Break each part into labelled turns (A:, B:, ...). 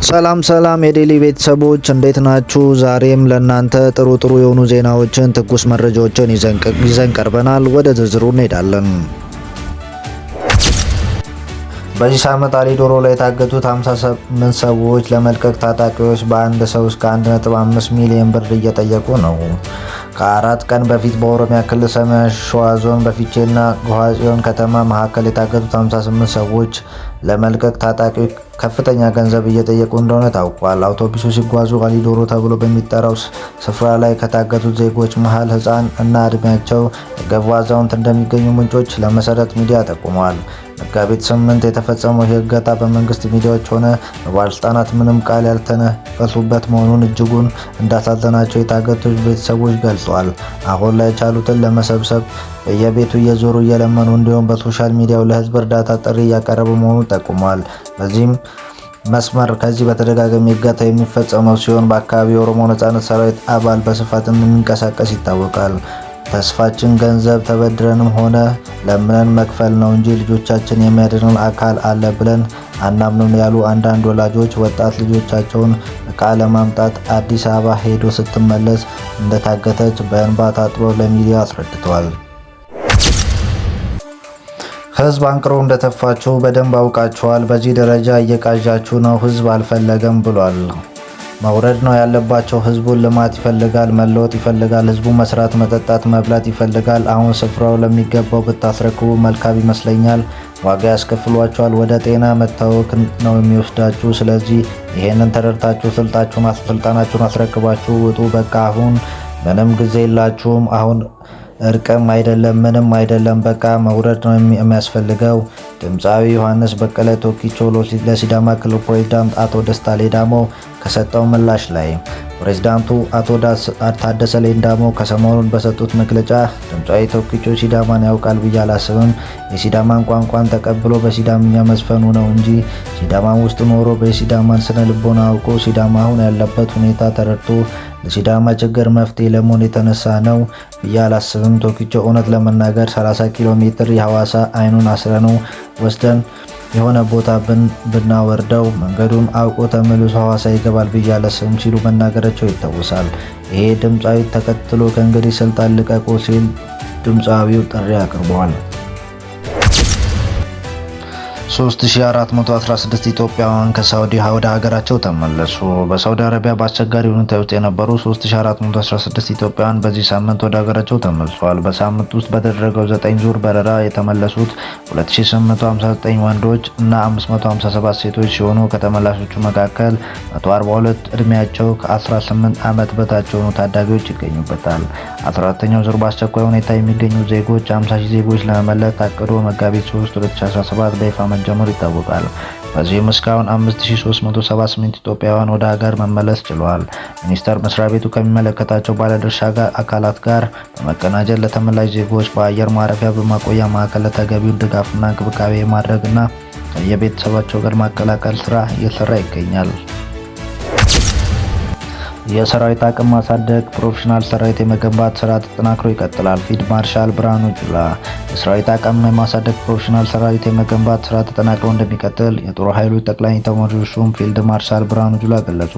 A: ሰላም የዴሊ ቤተሰቦች እንዴት ናችሁ? ዛሬም ለእናንተ ጥሩ የሆኑ ዜናዎችን ትኩስ መረጃዎችን ይዘን ቀርበናል። ወደ ዝርዝሩ እንሄዳለን። በዚህ ሳምንት አሊ ዶሮ ላይ የታገቱት 58 ሰዎች ለመልቀቅ ታጣቂዎች በአንድ ሰው እስከ 1.5 ሚሊዮን ብር እየጠየቁ ነው። ከ4 ቀን በፊት በኦሮሚያ ክልል ሰሜን ሸዋ ዞን በፊቼና ጎሃጽዮን ከተማ መካከል የታገቱት 58 ሰዎች ለመልቀቅ ታጣቂዎች ከፍተኛ ገንዘብ እየጠየቁ እንደሆነ ታውቋል። አውቶቡሱ ሲጓዙ አሊ ዶሮ ተብሎ በሚጠራው ስፍራ ላይ ከታገቱት ዜጎች መሃል ሕፃን እና እድሜያቸው የገፉ አዛውንት እንደሚገኙ ምንጮች ለመሰረት ሚዲያ ጠቁመዋል። መጋቢት 8 የተፈጸመው እገታ በመንግስት ሚዲያዎች ሆነ በባለስልጣናት ምንም ቃል ያልተነፈሱበት መሆኑን እጅጉን እንዳሳዘናቸው የታገቱት ቤተሰቦች ገልጸዋል። አሁን ላይ የቻሉትን ለመሰብሰብ በየቤቱ እየዞሩ እየለመኑ እንዲሁም በሶሻል ሚዲያው ለህዝብ እርዳታ ጥሪ እያቀረቡ መሆኑን ጠቁመዋል። በዚህም መስመር ከዚህ በተደጋጋሚ እገታ የሚፈጸመው ሲሆን በአካባቢው የኦሮሞ ነጻነት ሰራዊት አባል በስፋት እንደሚንቀሳቀስ ይታወቃል። ተስፋችን ገንዘብ ተበድረንም ሆነ ለምነን መክፈል ነው እንጂ ልጆቻችን የሚያድነን አካል አለ ብለን አናምንም ያሉ አንዳንድ ወላጆች ወጣት ልጆቻቸውን እቃ ለማምጣት አዲስ አበባ ሄዶ ስትመለስ እንደታገተች በእንባ ታጥቦ ለሚዲያ አስረድተዋል። ህዝብ አንቅሮ እንደተፋችሁ በደንብ አውቃችኋል። በዚህ ደረጃ እየቃዣችሁ ነው። ህዝብ አልፈለገም ብሏል። መውረድ ነው ያለባቸው። ህዝቡን ልማት ይፈልጋል፣ መለወጥ ይፈልጋል። ህዝቡ መስራት፣ መጠጣት፣ መብላት ይፈልጋል። አሁን ስፍራው ለሚገባው ብታስረክቡ መልካም ይመስለኛል። ዋጋ ያስከፍሏቸዋል። ወደ ጤና መታወክ ነው የሚወስዳችሁ። ስለዚህ ይሄንን ተረድታችሁ ስልጣናችሁን አስረክባችሁ ውጡ። በቃ አሁን ምንም ጊዜ የላችሁም። አሁን እርቅም አይደለም ምንም አይደለም። በቃ መውረድ ነው የሚያስፈልገው። ድምፃዊ ዮሐንስ በቀለ ቶኪቾ ለሲዳማ ክልል ፕሬዝዳንት አቶ ደስታ ሌዳሞ ከሰጠው ምላሽ ላይ ፕሬዝዳንቱ አቶ ታደሰ ሌዳሞ ከሰሞኑን በሰጡት መግለጫ ድምፃዊ ቶኪቾ ሲዳማን ያውቃል ብዬ አላስብም። የሲዳማን ቋንቋን ተቀብሎ በሲዳምኛ መስፈኑ ነው እንጂ ሲዳማን ውስጥ ኖሮ በሲዳማን ስነ ልቦና አውቆ ሲዳማ አሁን ያለበት ሁኔታ ተረድቶ ለሲዳማ ችግር መፍትሄ ለመሆን የተነሳ ነው ብዬ አላስብም። ቶኪቾ እውነት ለመናገር 30 ኪሎ ሜትር የሐዋሳ አይኑን አስረነው ወስደን የሆነ ቦታ ብናወርደው መንገዱን አውቆ ተመልሶ ሐዋሳ ይገባል ብዬ አላስብም ሲሉ መናገራቸው ይታወሳል። ይሄ ድምፃዊ ተከትሎ ከእንግዲህ ስልጣን ልቀቁ ሲል ድምፃዊው ጥሪ አቅርበዋል። 3416 ኢትዮጵያውያን ከሳውዲ ወደ ሀገራቸው ተመለሱ። በሳውዲ አረቢያ በአስቸጋሪ ሁኔታ ውስጥ የነበሩ 3416 ኢትዮጵያውያን በዚህ ሳምንት ወደ ሀገራቸው ተመልሰዋል። በሳምንት ውስጥ በተደረገው 9 ዙር በረራ የተመለሱት 2859 ወንዶች እና 557 ሴቶች ሲሆኑ ከተመላሾቹ መካከል 142 እድሜያቸው ከ18 ዓመት በታች የሆኑ ታዳጊዎች ይገኙበታል። 14ኛው ዙር በአስቸኳይ ሁኔታ የሚገኙ ዜጎች 50,000 ዜጎች ለመመለስ ታቅዶ መጋቢት 3 2017 በይፋ መጀመሩ ይታወቃል። በዚህም እስካሁን 5378 ኢትዮጵያውያን ወደ ሀገር መመለስ ችለዋል። ሚኒስቴር መስሪያ ቤቱ ከሚመለከታቸው ባለድርሻ አካላት ጋር በመቀናጀት ለተመላሽ ዜጎች በአየር ማረፊያ በማቆያ ማዕከል ተገቢውን ድጋፍና እንክብካቤ ማድረግና ከየቤተሰባቸው ጋር ማቀላቀል ስራ እየሰራ ይገኛል። የሰራዊት አቅም ማሳደግ፣ ፕሮፌሽናል ሰራዊት የመገንባት ስራ ተጠናክሮ ይቀጥላል። ፊልድ ማርሻል ብርሃኑ ጁላ የሰራዊት አቅም የማሳደግ ፕሮፌሽናል ሰራዊት የመገንባት ስራ ተጠናክሮ እንደሚቀጥል የጦር ኃይሎች ጠቅላይ ኤታማዦር ሹም ፊልድ ማርሻል ብርሃኑ ጁላ ገለጹ።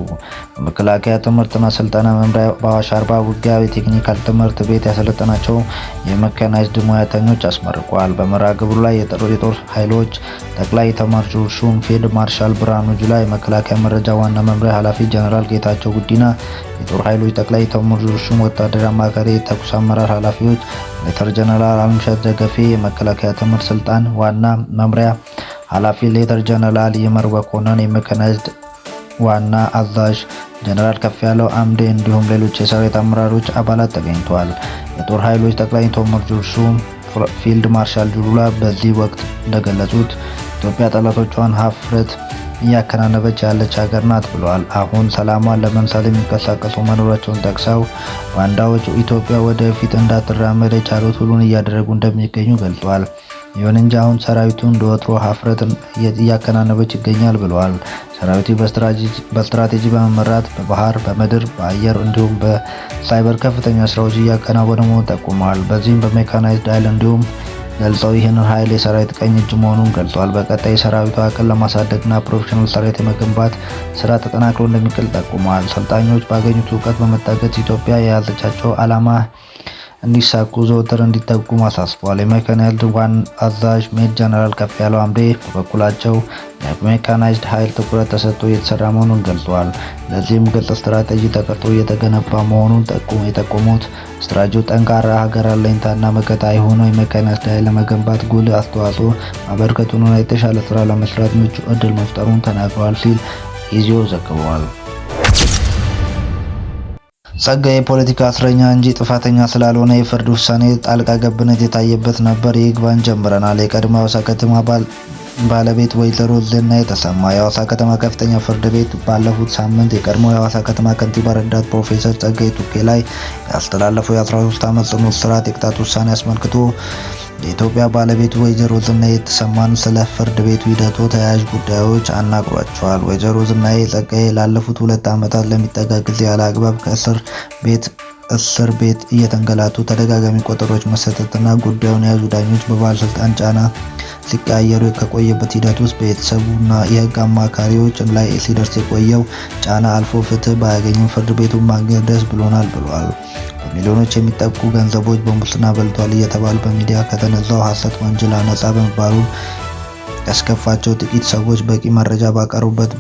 A: በመከላከያ ትምህርትና ስልጠና መምሪያ በአዋሽ አርባ ውጊያ የቴክኒካል ትምህርት ቤት ያሰለጠናቸው የሜካናይዝድ ሙያተኞች አስመርቀዋል። በመርሃ ግብሩ ላይ የጦር ኃይሎች ጠቅላይ ኤታማዦር ሹም ፊልድ ማርሻል ብርሃኑ ጁላ፣ የመከላከያ መረጃ ዋና መምሪያ ኃላፊ ጀነራል ጌታቸው ጉዲና፣ የጦር ኃይሎች ጠቅላይ ኤታማዦር ሹም ወታደራዊ አማካሪ የተኩስ አመራር ኃላፊዎች ሌተር ጀነራል አለምሸት ዘገፌ፣ የመከላከያ ትምህርት ስልጣን ዋና መምሪያ ኃላፊ ሌተር ጀነራል ይመር መኮንን፣ የሜካናይዝድ ዋና አዛዥ ጀነራል ከፍያለው አምዴ እንዲሁም ሌሎች የሰራዊት አመራሮች አባላት ተገኝተዋል። የጦር ኃይሎች ጠቅላይ ኤታማዦር ሹም ፊልድ ማርሻል ጁላ በዚህ ወቅት እንደገለጹት ኢትዮጵያ ጠላቶቿን ሀፍረት እያከናነበች ያለች ሀገር ናት ብለዋል። አሁን ሰላሟን ለመንሳት የሚንቀሳቀሱ መኖራቸውን ጠቅሰው ባንዳዎች ኢትዮጵያ ወደፊት እንዳትራመድ የቻሉት ሁሉን እያደረጉ እንደሚገኙ ገልጸዋል። ይሁን እንጂ አሁን ሰራዊቱ እንደወትሮ ሀፍረትን እያከናነበች ይገኛል ብለዋል። ሰራዊቱ በስትራቴጂ በመመራት በባህር፣ በምድር፣ በአየር እንዲሁም በሳይበር ከፍተኛ ስራዎች እያከናወነ መሆኑን ጠቁመዋል። በዚህም በሜካናይዝድ ኃይል እንዲሁም ገልጸው ይህንን ኃይል የሰራዊት ቀኝ እጅ መሆኑን ገልጿል። በቀጣይ የሰራዊቱ አቅም ለማሳደግና ፕሮፌሽናል ሰራዊት የመገንባት ስራ ተጠናክሮ እንደሚቀጥል ጠቁመዋል። ሰልጣኞች ባገኙት እውቀት በመታገዝ ኢትዮጵያ የያዘቻቸው ዓላማ እንዲሳኩ ዘወትር እንዲተጉም አሳስበዋል። የሜካናይዝድ ዋና አዛዥ ሜጀር ጀነራል ከፍያለው አምዴ በበኩላቸው ለሜካናይዝድ ኃይል ትኩረት ተሰጥቶ እየተሰራ መሆኑን ገልጸዋል። ለዚህም ግልጽ ስትራቴጂ ተቀርጾ እየተገነባ መሆኑን የጠቆሙት ስትራቴጂው ጠንካራ ሀገር አለኝታና መከታ የሆነው የሜካናይዝድ ኃይል ለመገንባት ጉልህ አስተዋጽኦ ማበርከቱንና የተሻለ ስራ ለመስራት ምቹ እድል መፍጠሩን ተናግረዋል ሲል ኢዜኦ ዘግቧል። ጸጋዬ የፖለቲካ እስረኛ እንጂ ጥፋተኛ ስላልሆነ የፍርድ ውሳኔ ጣልቃ ገብነት የታየበት ነበር። ይግባኝ ጀምረናል። የቀድሞ የሐዋሳ ከተማ ባለቤት ወይዘሮ ዝናዬ ተሰማ። የሐዋሳ ከተማ ከፍተኛ ፍርድ ቤት ባለፉት ሳምንት የቀድሞ የሐዋሳ ከተማ ከንቲባ ረዳት ፕሮፌሰር ጸጋዬ ቱኬ ላይ ያስተላለፈው የ13 ዓመት ጽኑ እስራት የቅጣት ውሳኔ አስመልክቶ የኢትዮጵያ ባለቤት ወይዘሮ ዝናዬ ተሰማን ስለ ፍርድ ቤቱ ሂደቱ ተያያዥ ጉዳዮች አናግሯቸዋል። ወይዘሮ ዝናዬ ጸጋዬ ላለፉት 2 ዓመታት ለሚጠጋ ጊዜ ያለ አግባብ እስር ቤት እየተንገላቱ ተደጋጋሚ ቆጠሮች መሰጠትና ጉዳዩን የያዙ ዳኞች በባለስልጣን ጫና ሲቀያየሩ ከቆየበት ሂደት ውስጥ ቤተሰቡና የህግ አማካሪዎች ላይ ሲደርስ የቆየው ጫና አልፎ ፍትህ ባያገኝም ፍርድ ቤቱን ማግኘት ደስ ብሎናል ብሏል። በሚሊዮኖች የሚጠጉ ገንዘቦች በሙስና በልቷል እየተባሉ በሚዲያ ከተነዛው ሐሰት ወንጀል ነፃ በመባሉ ያስከፋቸው ጥቂት ሰዎች በቂ መረጃ ባቀሩበት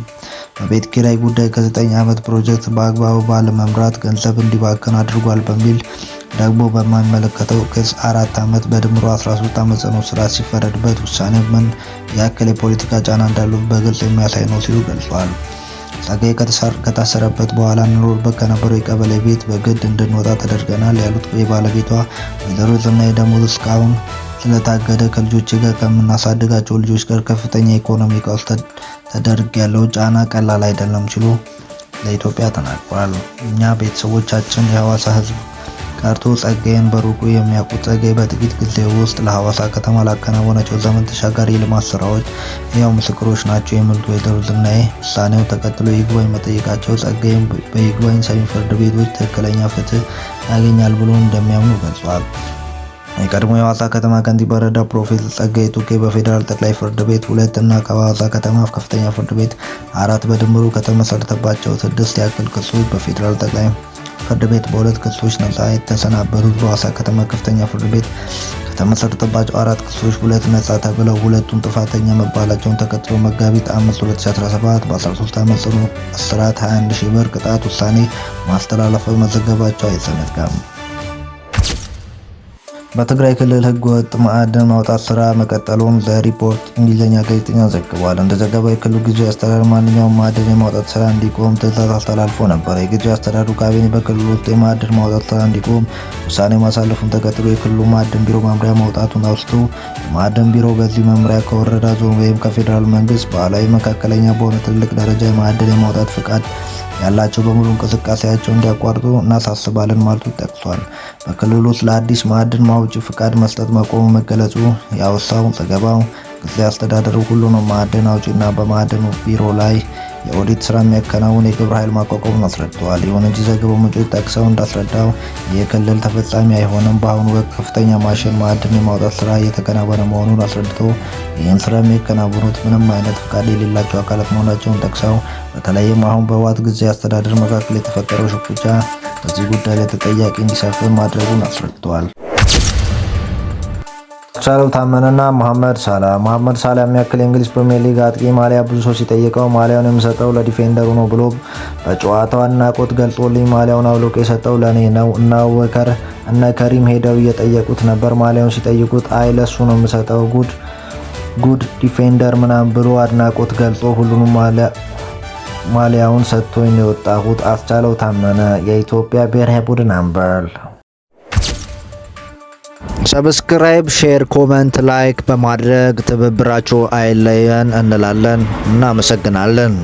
A: በቤት ኪራይ ጉዳይ ከ9 ዓመት ፕሮጀክት በአግባቡ ባለመምራት ገንዘብ እንዲባክን አድርጓል በሚል ደግሞ በማይመለከተው ክስ 4 ዓመት በድምሩ 13 ዓመት ጽኑ እስራት ሲፈረድበት ውሳኔ ምን ያክል የፖለቲካ ጫና እንዳለው በግልጽ የሚያሳይ ነው ሲሉ ገልጸዋል። ጸጋዬ ከታሰረበት በኋላ እንኖርበት ከነበረው የቀበሌ ቤት በግድ እንድንወጣ ተደርገናል ያሉት የባለቤቷ ወይዘሮ ዝናዬ ደሞዝ እስካሁን ስለታገደ ከልጆቼ ጋር ከምናሳድጋቸው ልጆች ጋር ከፍተኛ የኢኮኖሚ ቀውስ ተደርጊያለሁ፣ ጫና ቀላል አይደለም ሲሉ ለኢትዮጵያ ተናግረዋል። እኛ ቤተሰቦቻችን የሐዋሳ ሕዝብ ቀርቶ ጸጋዬን በሩቁ የሚያውቁት ጸጋዬ በጥቂት ጊዜ ውስጥ ለሐዋሳ ከተማ ላከናወናቸው ዘመን ተሻጋሪ የልማት ስራዎች ሕያው ምስክሮች ናቸው የሚሉት ወይዘሮ ዝናዬ ውሳኔው ተከትሎ ይግባኝ መጠየቃቸው ጸጋዬን በይግባኝ ሰሚ ፍርድ ቤቶች ትክክለኛ ፍትህ ያገኛል ብሎ እንደሚያምኑ ገልጿል። የቀድሞ የሐዋሳ ከተማ ከንቲባ ረዳት ፕሮፌሰር ጸጋዬ ቱኬ በፌዴራል ጠቅላይ ፍርድ ቤት 2 እና ከሐዋሳ ከተማ ከፍተኛ ፍርድ ቤት 4 በድምሩ ከተመሰረተባቸው 6 ያክል ክሶች በፌዴራል ጠቅላይ ፍርድ ቤት በ2 ክሶች ነፃ የተሰናበቱት በሐዋሳ ከተማ ከፍተኛ ፍርድ ቤት ከተመሰረተባቸው 4 ክሶች 2 ነፃ ተብለው ሁለቱም ጥፋተኛ መባላቸውን ተከትሎ መጋቢት 5 2017 በ13 ዓመት ጽኑ እስራት 21,000 ብር ቅጣት ውሳኔ ማስተላለፋቸው መዘገባቸው አይዘነጋም። በትግራይ ክልል ህገወጥ ማዕድን ማውጣት ስራ መቀጠሉን ዘሪፖርት እንግሊዝኛ ጋዜጠኛ ዘግቧል። እንደ ዘገባው የክልሉ ጊዜያዊ አስተዳደር ማንኛውም ማዕድን የማውጣት ስራ እንዲቆም ትዕዛዝ አስተላልፎ ነበር። የጊዜያዊ አስተዳደሩ ካቢኔ በክልሉ ውስጥ የማዕድን ማውጣት ስራ እንዲቆም ውሳኔ ማሳለፉን ተከትሎ የክልሉ ማዕድን ቢሮ መምሪያ ማውጣቱን አውስቶ የማዕድን ቢሮ በዚህ መምሪያ ከወረዳ ዞን ወይም ከፌዴራል መንግስት ባህላዊ መካከለኛ በሆነ ትልቅ ደረጃ የማዕድን የማውጣት ፍቃድ ያላቸው በሙሉ እንቅስቃሴያቸው እንዲያቋርጡ እናሳስባለን ማለቱ ጠቅሷል። በክልሉ ውስጥ ለአዲስ ማዕድን ማውጫ ፍቃድ መስጠት መቆሙ መገለጹ ያወሳው ዘገባው ጊዜያዊ አስተዳደሩ ሁሉንም ማዕድን አውጪና በማዕድኑ ቢሮ ላይ የኦዲት ስራ የሚያከናውን የግብረ ኃይል ማቋቋሙን አስረድተዋል። ይሁን እንጂ ዘገባው ምንጮች ጠቅሰው እንዳስረዳው ይህ ክልል ተፈጻሚ አይሆንም። በአሁኑ ወቅት ከፍተኛ ማሽን ማዕድን የማውጣት ስራ እየተከናወነ መሆኑን አስረድቶ ይህን ስራ የሚያከናውኑት ምንም አይነት ፍቃድ የሌላቸው አካላት መሆናቸውን ጠቅሰው በተለይም አሁን በህወሓት ጊዜያዊ አስተዳደር መካከል የተፈጠረው ሽኩቻ በዚህ ጉዳይ ላይ ተጠያቂ እንዲሰፍን ማድረጉን አስረድተዋል። አስቻለው ታመነና መሐመድ ሳላ የሚያክል የእንግሊዝ ፕሪሚየር ሊግ አጥቂ ማሊያ ብዙ ሰው ሲጠይቀው ማሊያውን የምሰጠው ለዲፌንደሩ ነው ብሎ በጨዋታው አድናቆት ገልጾልኝ ማሊያውን አውልቆ የሰጠው ለኔ ነው እነ ከሪም ሄደው እየጠየቁት ነበር። ማሊያውን ሲጠይቁት አይ ለሱ ነው የምሰጠው ጉድ ዲፌንደር ምናምን ብሎ አድናቆት ገልጾ ሁሉንም ማሊያውን ሰጥቶኝ ነው የወጣሁት። አስቻለው ታመነ የኢትዮጵያ ብሔራዊ ቡድን አምበል። ሰብስክራይብ፣ ሼር፣ ኮመንት፣ ላይክ በማድረግ ትብብራችሁ አይለየን እንላለን። እናመሰግናለን።